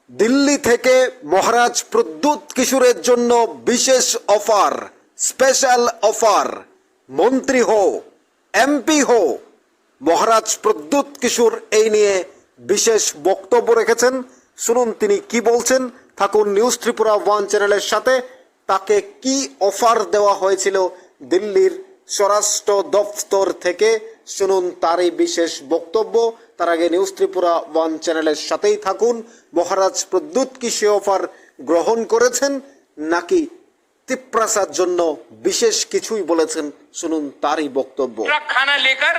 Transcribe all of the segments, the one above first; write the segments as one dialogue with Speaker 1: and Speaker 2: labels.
Speaker 1: দিল্লি থেকে মহারাজ প্রদ্যুৎ কিশোরের জন্য বিশেষ অফার, স্পেশাল অফার। মন্ত্রী হো, এমপি হো, মহারাজ প্রদ্যুৎ কিশোর এই নিয়ে বিশেষ বক্তব্য রেখেছেন। শুনুন তিনি কি বলছেন। থাকুন নিউজ ত্রিপুরা ওয়ান চ্যানেলের সাথে। তাকে কি অফার দেওয়া হয়েছিল দিল্লির স্বরাষ্ট্র দপ্তর থেকে, শুনুন তারই বিশেষ বক্তব্য। তার আগে নিউজ ত্রিপুরা ওয়ান চ্যানেলের সাথেই থাকুন। মহারাজ প্রদ্যুৎ কি সে অফার গ্রহণ করেছেন নাকি তিপ্রাসার জন্য বিশেষ কিছুই বলেছেন, শুনুন তারই বক্তব্য।
Speaker 2: खाना लेकर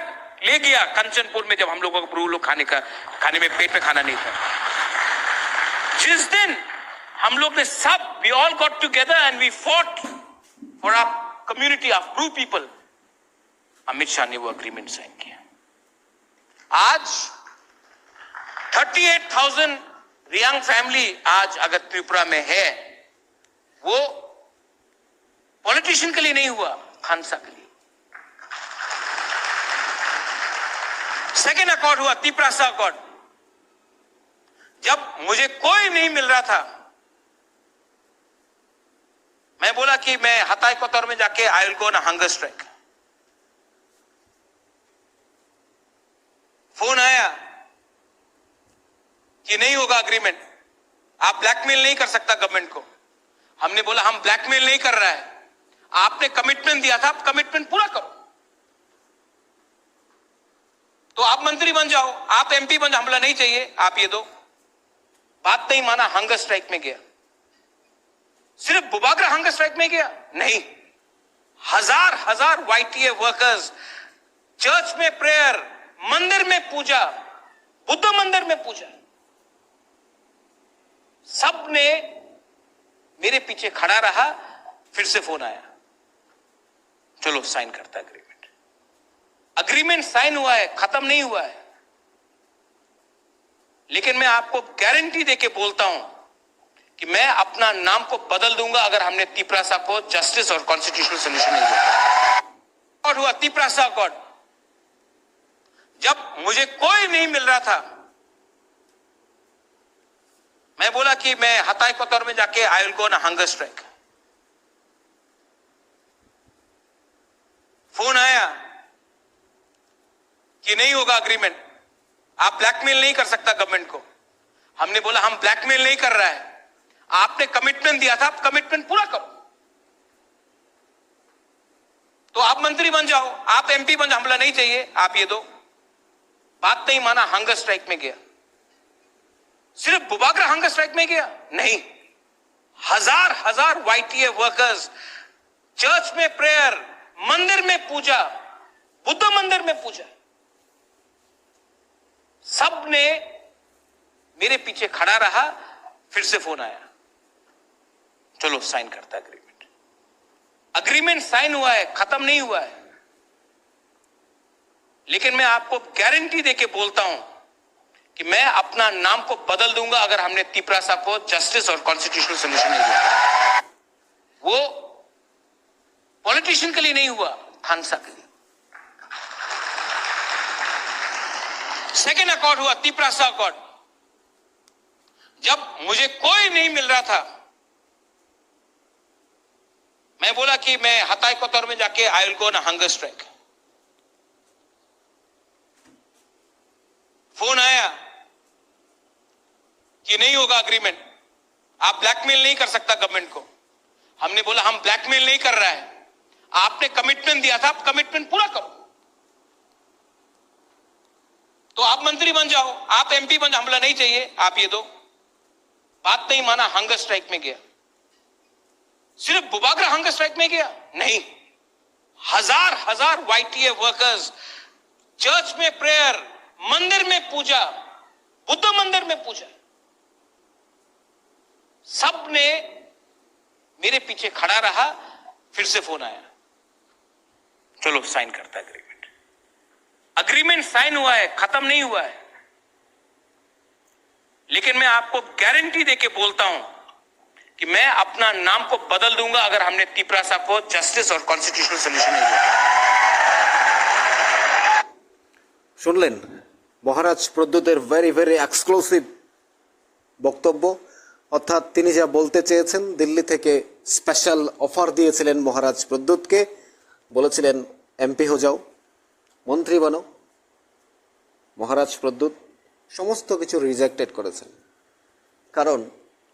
Speaker 2: ले गया कंचनपुर में, जब हम लोगों को लोग खाने में पेट में खाना नहीं था। जिस दिन हम लोग ने सब we all got together and we fought for our community of Bru people, Amit Shah ने वो अग्रीमेंट साइन किया। आज 38,000 रियांग फैमिली आज अगर त्रिपुरा में है, वो पॉलिटिशियन के लिए नहीं हुआ, खानसा के लिए। सेकेंड अकॉर्ड हुआ तिप्रासा अकॉर्ड। जब मुझे कोई नहीं मिल रहा था, मैं बोला कि मैं हताई कोतर में जाके I will go on hunger strike. Phone आया कि नहीं होगा अग्रीमेंट, आप ब्लैकमेल नहीं कर सकता गवर्नमेंट को। हमने बोला हम ब्लैकमेल नहीं कर रहा है, आपने कमिटमेंट दिया था, आप कमिटमेंट पूरा करो। तो आप मंत्री बन जाओ, आप एमपी बन जाओ, हमला नहीं चाहिए, आप ये दो। बात नहीं माना, हंगर स्ट्राइक में गया। सिर्फ बुबागरा हंगर स्ट्राइक में गया नहीं, हजार हजार वाईटीए वर्कर्स चर्च में प्रेयर, मंदिर में पूजा, बुद्ध मंदिर में पूजा, सब ने मेरे पीछे खड़ा रहा। फिर से फोन आया, चलो साइन करता अग्रीमेंट। अग्रीमेंट साइन हुआ है, खत्म नहीं हुआ है। लेकिन मैं आपको गारंटी देके बोलता हूं कि मैं अपना नाम को बदल दूंगा अगर हमने तिप्रासा को जस्टिस और कॉन्स्टिट्यूशनल सोल्यूशन नहीं दिया। अकॉर्ड हुआ तिप्रासा अकॉर्ड। जब मुझे कोई नहीं मिल रहा था, मैं बोला कि मैं हताई कोतर में जाके I will go on hunger strike. Phone आया कि नहीं होगा अग्रीमेंट, आप ब्लैकमेल नहीं कर सकता गवर्नमेंट को। हमने बोला हम ब्लैकमेल नहीं कर रहा है, आपने कमिटमेंट दिया था, आप कमिटमेंट पूरा करो। तो आप मंत्री बन जाओ, आप एमपी बन जाओ, हमला नहीं चाहिए, आप ये दो। बात नहीं माना, हंगर स्ट्राइक में गया। सिर्फ बुबागरा हंगर स्ट्राइक में गया नहीं, हजार हजार वाईटीए वर्कर्स चर्च में प्रेयर, मंदिर में पूजा, बुद्ध मंदिर में पूजा, सब ने मेरे पीछे खड़ा रहा। फिर से फोन आया, चलो साइन करता अग्रीमेंट। अग्रीमेंट साइन हुआ है, खत्म नहीं हुआ है। लेकिन मैं आपको गारंटी देके बोलता हूं कि मैं अपना नाम को बदल दूंगा अगर हमने तिप्रासा को जस्टिस और कॉन्स्टिट्यूशनल सोल्यूशन नहीं दिया। वो पॉलिटिशियन के लिए नहीं हुआ, खानसा के लिए। सेकेंड अकॉर्ड हुआ तिप्रासा अकॉर्ड। जब मुझे कोई नहीं मिल रहा था, मैं बोला कि मैं हताई कोतर में जाके I will go on hunger strike. Phone आया कि नहीं होगा अग्रीमेंट, आप ब्लैकमेल नहीं कर सकता गवर्नमेंट को। हमने बोला हम ब्लैकमेल नहीं कर रहा है, आपने कमिटमेंट दिया था, आप कमिटमेंट पूरा करो। तो आप मंत्री बन जाओ, आप एमपी बन जाओ, हमला नहीं चाहिए, आप ये दो। बात नहीं माना, हंगर स्ट्राइक में गया। सिर्फ बुबागरा हंगर स्ट्राइक में गया नहीं, हजार हजार वाईटीए वर्कर्स चर्च में प्रेयर, मंदिर में पूजा, बुद्ध मंदिर में पूजा, सब ने मेरे पीछे खड़ा रहा। फिर से फोन आया, चलो साइन करता अग्रीमेंट। अग्रीमेंट साइन हुआ है, खत्म नहीं हुआ है। लेकिन मैं आपको गारंटी देके बोलता हूं कि मैं अपना नाम को बदल दूंगा अगर हमने तिप्रासा को जस्टिस और कॉन्स्टिट्यूशनल सोल्यूशन नहीं दिया।
Speaker 1: শুনলেন মহারাজ প্রদ্যুতের ভেরি ভেরি এক্সক্লুসিভ বক্তব্য, অর্থাৎ তিনি যা বলতে চেয়েছেন, দিল্লি থেকে স্পেশাল অফার দিয়েছিলেন মহারাজ প্রদ্যুৎকে, বলেছিলেন এমপি হয়ে যাও, মন্ত্রী বানো। মহারাজ প্রদ্যুৎ সমস্ত কিছু রিজেক্টেড করেছেন, কারণ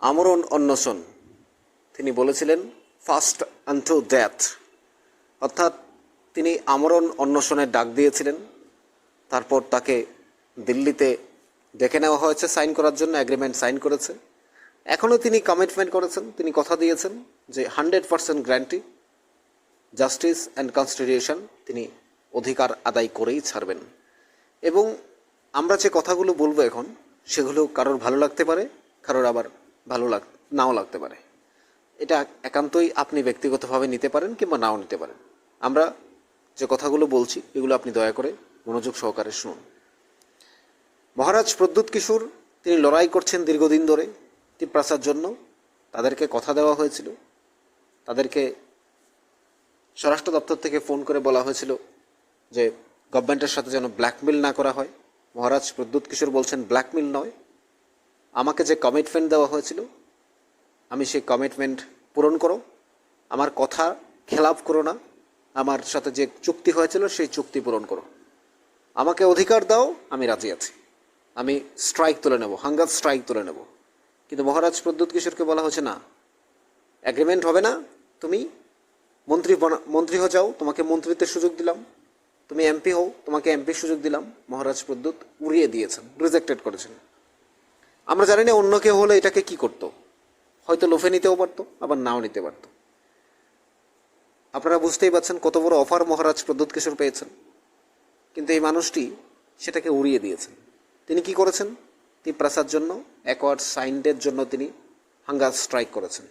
Speaker 1: আমরণ অন্বেষণ তিনি বলেছিলেন ফাস্ট আনটু ডেথ, অর্থাৎ তিনি আমরণ অন্বেষণের ডাক দিয়েছিলেন। তারপর তাকে দিল্লিতে ডেকে নেওয়া হয়েছে সাইন করার জন্য, অ্যাগ্রিমেন্ট সাইন করেছে। এখনও তিনি কমিটমেন্ট করেছেন, তিনি কথা দিয়েছেন যে 100% গ্যারান্টি, জাস্টিস অ্যান্ড কনস্টিটিউশন তিনি অধিকার আদায় করেই ছাড়বেন। এবং আমরা যে কথাগুলো বলবো এখন, সেগুলো কারোর ভালো লাগতে পারে, কারোর আবার নাও লাগতে পারে। এটা একান্তই আপনি ব্যক্তিগতভাবে নিতে পারেন কিংবা নাও নিতে পারেন। আমরা যে কথাগুলো বলছি এগুলো আপনি দয়া করে মনোযোগ সহকারে শুনুন। মহারাজ প্রদ্যুৎ কিশোর তিনি লড়াই করছেন দীর্ঘদিন ধরে তিপ্রাসার জন্য। তাদেরকে কথা দেওয়া হয়েছিল, তাদেরকে স্বরাষ্ট্র দপ্তর থেকে ফোন করে বলা হয়েছিল যে গভর্নমেন্টের সাথে যেন ব্ল্যাকমেল না করা হয়। মহারাজ প্রদ্যুৎ কিশোর বলছেন ব্ল্যাকমেল নয়, আমাকে যে কমিটমেন্ট দেওয়া হয়েছিল আমি সেই কমিটমেন্ট পূরণ করো, আমার কথা খেলাপ করো না, আমার সাথে যে চুক্তি হয়েছিল সেই চুক্তি পূরণ করো, আমাকে অধিকার দাও, আমি রাজি আছি, আমি স্ট্রাইক তুলে নেব, হাঙ্গার স্ট্রাইক তুলে নেব। কিন্তু মহারাজ প্রদ্যুৎ কিশোরকে বলা হয়েছে না, অ্যাগ্রিমেন্ট হবে না, তুমি মন্ত্রী হয়ে যাও, তোমাকে মন্ত্রিত্বের সুযোগ দিলাম, তুমি এমপি হও, তোমাকে এমপির সুযোগ দিলাম। মহারাজ প্রদ্যুৎ উড়িয়ে দিয়েছেন, রিজেক্টেড করেছেন। আমরা জানি না অন্য কেউ হলে এটাকে কি করতো, হয়তো লোফে নিতেও পারতো, আবার নাও নিতে পারতো। আপনারা বুঝতেই পারছেন কত বড় অফার মহারাজ প্রদ্যুৎ কিশোর পেয়েছেন, কিন্তু এই মানুষটি সেটাকে উড়িয়ে দিয়েছেন। তিনি কি করেছেন, তিপ্রাসার জন্য অ্যাকোয়ার্ড সাইন্ডের জন্য তিনি হাঙ্গার স্ট্রাইক করেছেন।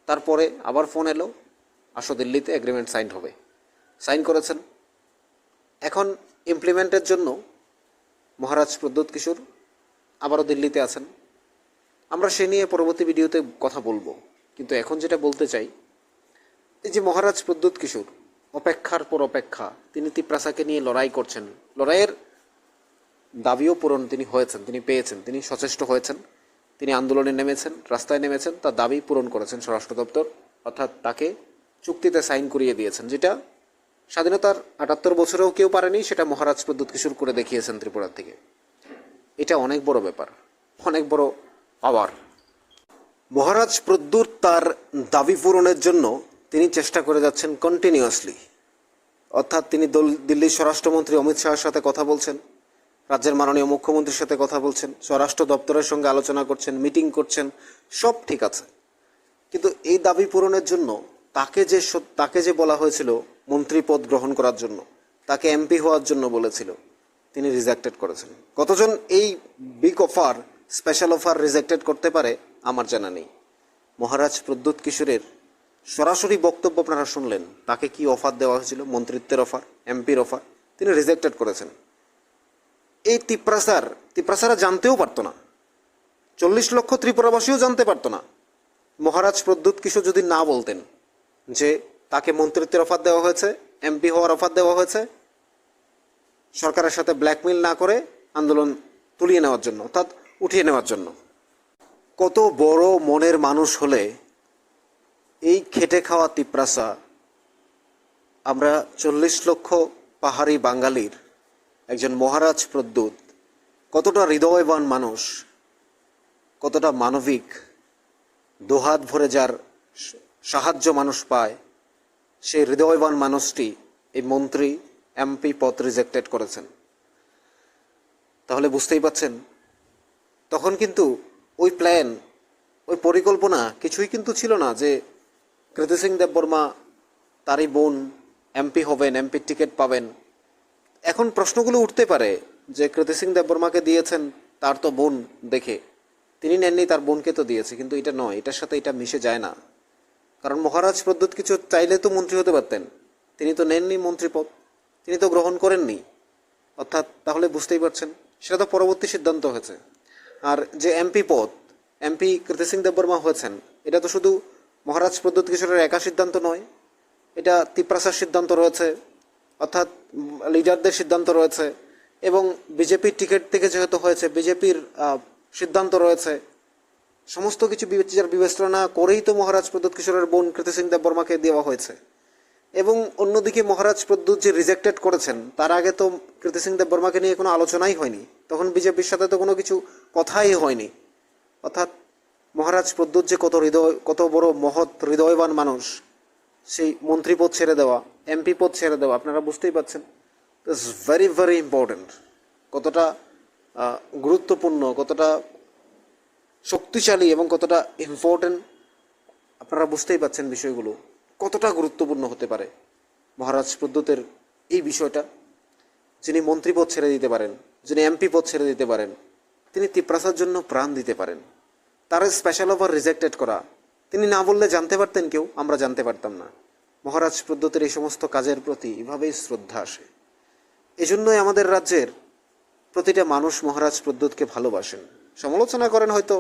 Speaker 1: তারপরে আবার ফোন এলো, আসো দিল্লিতে এগ্রিমেন্ট সাইন হবে, সাইন করেছেন। এখন ইমপ্লিমেন্টের জন্য মহারাজ প্রদ্যুৎ কিশোর আবারও দিল্লিতে আছেন। আমরা সে নিয়ে পরবর্তী ভিডিওতে কথা বলবো, কিন্তু এখন যেটা বলতে চাই, এই যে মহারাজ প্রদ্যুৎ কিশোর অপেক্ষার পর অপেক্ষা, তিনি তিপ্রাসাকে নিয়ে লড়াই করছেন, লড়াইয়ের দাবিও পূরণ তিনি হয়েছেন, তিনি পেয়েছেন, তিনি সচেষ্ট হয়েছেন, তিনি আন্দোলনে নেমেছেন, রাস্তায় নেমেছেন, তার দাবি পূরণ করেছেন স্বরাষ্ট্র দপ্তর, অর্থাৎ তাকে চুক্তিতে সাইন করিয়ে দিয়েছেন, যেটা স্বাধীনতার ৭৮ বছরেও কেউ পারেনি, সেটা মহারাজ প্রদ্যুৎ কিশোর করে দেখিয়েছেন ত্রিপুরা থেকে। এটা অনেক বড় ব্যাপার, অনেক বড় পাওয়ার। মহারাজ প্রদ্যুৎ তার দাবি পূরণের জন্য তিনি চেষ্টা করে যাচ্ছেন কন্টিনিউয়াসলি, অর্থাৎ তিনি দিল্লির স্বরাষ্ট্রমন্ত্রী অমিত শাহের সাথে কথা বলছেন, রাজ্যের মাননীয় মুখ্যমন্ত্রীর সাথে কথা বলছেন, স্বরাষ্ট্র দপ্তরের সঙ্গে আলোচনা করছেন, মিটিং করছেন, সব ঠিক আছে। কিন্তু এই দাবি পূরণের জন্য তাকে যে বলা হয়েছিল মন্ত্রী পদ গ্রহণ করার জন্য, তাকে এমপি হওয়ার জন্য বলেছিল, তিনি রিজেক্টেড করেছেন। কতজন এই big offer, special offer rejected করতে পারে আমার জানা নেই। মহারাজ প্রদ্যুৎ কিশোরের সরাসরি বক্তব্য আপনারা শুনলেন, তাকে কি অফার দেওয়া হয়েছিল, মন্ত্রিত্বের অফার, এমপির অফার, তিনি রিজেক্টেড করেছেন। এই তিপ্রাসারা জানতেও পারতো না, 40 লক্ষ ত্রিপুরাবাসীও জানতে পারতো না। মহারাজ প্রদ্যুৎ কিশোর যদি না বলতেন যে তাকে মন্ত্রিত্বের অফার দেওয়া হয়েছে, এমপি হওয়ার অফার দেওয়া হয়েছে, সরকারের সাথে ব্ল্যাকমেল না করে আন্দোলন তুলিয়ে নেওয়ার জন্য, অর্থাৎ উঠিয়ে নেওয়ার জন্য। কত বড় মনের মানুষ হলে এই খেটে খাওয়া তিপ্রাসা, আমরা 40 লক্ষ পাহাড়ি বাঙালির একজন মহারাজ প্রদ্যুৎ কতটা হৃদয়বান মানুষ, কতটা মানবিক, দুহাত ভরে যার সাহায্য মানুষ পায়, সেই হৃদয়বান মানুষটি এই মন্ত্রী এমপি পদ রিজেক্টেড করেছেন। তাহলে বুঝতেই পাচ্ছেন, তখন কিন্তু ওই প্ল্যান, ওই পরিকল্পনা কিছুই কিন্তু ছিল না যে কৃতি সিং দেববর্মা তারই বোন এমপি হবেন, এমপির টিকিট পাবেন। এখন প্রশ্নগুলো উঠতে পারে যে কৃতি সিং দেববর্মাকে দিয়েছেন তার তো বোন দেখে, তিনি নেননি, তার বোনকে তো দিয়েছে, কিন্তু এটা নয়, এটার সাথে এটা মিশে যায় না। কারণ মহারাজ প্রদ্যুৎ কিশোর চাইলে তো মন্ত্রী হতে পারতেন, তিনি তো নেননি মন্ত্রী পদ, তিনি তো গ্রহণ করেননি। অর্থাৎ তাহলে বুঝতেই পারছেন, সেটা তো পরবর্তী সিদ্ধান্ত হয়েছে। আর যে এমপি পদ, এমপি কৃতি সিং দেববর্মা হয়েছেন, এটা তো শুধু মহারাজ প্রদ্যুৎ কিশোরের একা সিদ্ধান্ত নয়, এটা তিপ্রাসার সিদ্ধান্ত রয়েছে, অর্থাৎ লিডারদের সিদ্ধান্ত রয়েছে, এবং বিজেপির টিকিট থেকে যেহেতু হয়েছে বিজেপির সিদ্ধান্ত রয়েছে, সমস্ত কিছু বিচার বিবেচনা করেই তো মহারাজ প্রদ্যোৎ কিশোরের বোন কৃতি সিং দেববর্মাকে দেওয়া হয়েছে। এবং অন্যদিকে মহারাজ প্রদ্যোৎ যে রিজেক্টেড করেছেন, তার আগে তো কৃতি সিং দেববর্মাকে নিয়ে কোনো আলোচনাই হয়নি, তখন বিজেপির সাথে তো কোনো কিছু কথাই হয়নি। অর্থাৎ মহারাজ প্রদ্যোৎ যে কত বড় মহৎ হৃদয়বান মানুষ, সেই মন্ত্রী পদ ছেড়ে দেওয়া, এমপি পদ ছেড়ে দেওয়া, আপনারা বুঝতেই পারছেন। ইটস ভেরি ভেরি ইম্পর্ট্যান্ট, কতটা গুরুত্বপূর্ণ, কতটা শক্তিশালী এবং কতটা ইম্পর্ট্যান্ট আপনারা বুঝতেই পারছেন বিষয়গুলো কতটা গুরুত্বপূর্ণ হতে পারে। মহারাজ প্রদ্যোতের এই বিষয়টা, যিনি মন্ত্রী পদ ছেড়ে দিতে পারেন, যিনি এমপি পদ ছেড়ে দিতে পারেন, তিনি তিপ্রাসার জন্য প্রাণ দিতে পারেন। তার স্পেশাল অফার রিজেক্টেড করা, তিনি না বললে জানতে পারতেন কেউ, আমরা জানতে পারতাম না। মহারাজ প্রদ্যোতের এই সমস্ত কাজের প্রতি এভাবেই শ্রদ্ধা আসে। এজন্যই আমাদের রাজ্যের প্রতিটা মানুষ মহারাজ প্রদ্যোতকে ভালোবাসেন। সমালোচনা করেন হয়তো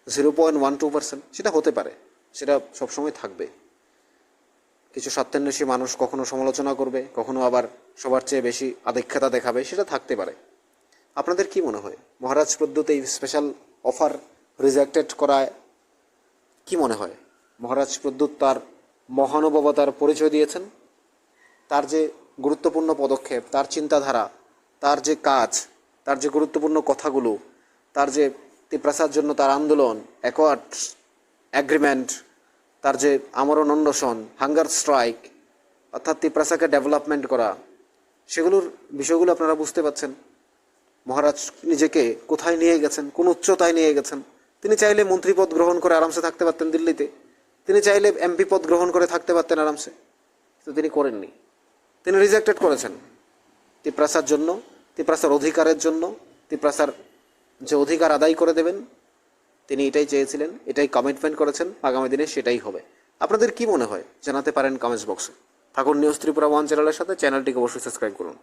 Speaker 1: 0.12%, সেটা হতে পারে, সেটা সবসময় থাকবে। কিছু স্বার্থান্বেষী মানুষ কখনো সমালোচনা করবে, কখনো আবার সবার চেয়ে বেশি আধিক্যতা দেখাবে, সেটা থাকতে পারে। আপনাদের কি মনে হয় মহারাজ প্রদ্যোত এই স্পেশাল অফার রিজেক্টেড করায় কি মনে হয়? মহারাজ প্রদ্যোত তার মহানুভবতার পরিচয় দিয়েছেন, তার যে গুরুত্বপূর্ণ পদক্ষেপ, তার চিন্তাধারা, তার যে কাজ, তার যে গুরুত্বপূর্ণ কথাগুলো, তার যে তিপ্রাসার জন্য তার আন্দোলন, অ্যাকোয়ার্ড অ্যাগ্রিমেন্ট, তার যে আমরণ অনশন, হাঙ্গার স্ট্রাইক, অর্থাৎ তিপ্রাসাকে ডেভেলপমেন্ট করা, সেগুলোর বিষয়গুলো আপনারা বুঝতে পারছেন। মহারাজ নিজেকে কোথায় নিয়ে গেছেন, কোন উচ্চতায় নিয়ে গেছেন। তিনি চাইলে মন্ত্রী পদ গ্রহণ করে আরামসে থাকতে পারতেন দিল্লিতে, তিনি চাইলে এমপি পদ গ্রহণ করে থাকতে পারতেন আরামসে, তো তিনি করেননি। তিনি রিজেক্টেড করেছেন তিপ্রাসার জন্য, তিপ্রাসার অধিকারের জন্য, তিপ্রাসার যে অধিকার আদায় করে দেবেন, তিনি এটাই চেয়েছিলেন, এটাই কমিটমেন্ট করেছেন, আগামী দিনে সেটাই হবে। আপনাদের কি মনে হয় জানাতে পারেন কমেন্টস বক্সে। থাকুন নিউজ ত্রিপুরা 1 চ্যানেলের সাথে, চ্যানেলটিকে অবশ্যই সাবস্ক্রাইব করুন।